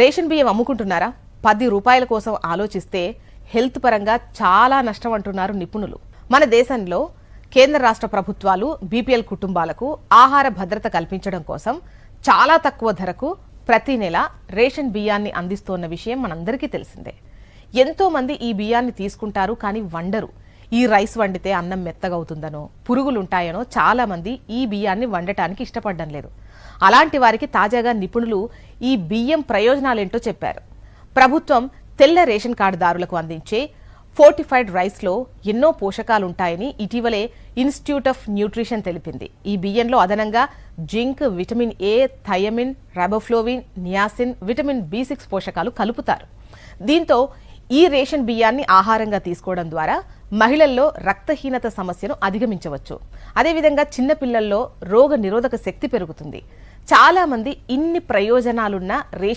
Ration బియ్యం అమ్ముకుంటున్నారా? 10 రూపాయల కోసం ఆలోచిస్తే హెల్త్ పరంగా చాలా నష్టం అంటున్నారు నిపుణులు. మన దేశంలో కేంద్ర రాష్ట్ర ప్రభుత్వాలు బీపీఎల్ కుటుంబాలకు ఆహార భద్రత కల్పించడం కోసం చాలా తక్కువ ధరకు ప్రతి నెల రేషన్ బియ్యాన్ని అందిస్తోన్న విషయం మనందరికీ తెలిసిందే. ఎంతో మంది ఈ బియ్యాన్ని తీసుకుంటారు, కానీ వండరు ఈ రైస్ వండితే అన్నం మెత్తగవుతుందనో పురుగులుంటాయనో చాలా మంది ఈ బియ్యాన్ని వండటానికి ఇష్టపడడం లేదు. అలాంటి వారికి తాజాగా నిపుణులు ఈ బియ్యం ప్రయోజనాలేంటో చెప్పారు. ప్రభుత్వం తెల్ల రేషన్ కార్డుదారులకు అందించే ఫోర్టిఫైడ్ రైస్లో ఎన్నో పోషకాలుంటాయని ఇటీవలే ఇన్స్టిట్యూట్ ఆఫ్ న్యూట్రిషన్ తెలిపింది. ఈ బియ్యంలో అదనంగా zinc, vitamin A, thiamine, riboflavin, niacin, vitamin B6 పోషకాలు కలుపుతారు. దీంతో ఈ రేషన్ బియ్యాన్ని ఆహారంగా తీసుకోవడం ద్వారా మహిళల్లో రక్తహీనత సమస్యను అధిగమించవచ్చు. అదేవిధంగా చిన్నపిల్లల్లో రోగ నిరోధక శక్తి పెరుగుతుంది. చాలా మంది ఇన్ని ప్రయోజనాలున్న రేషన్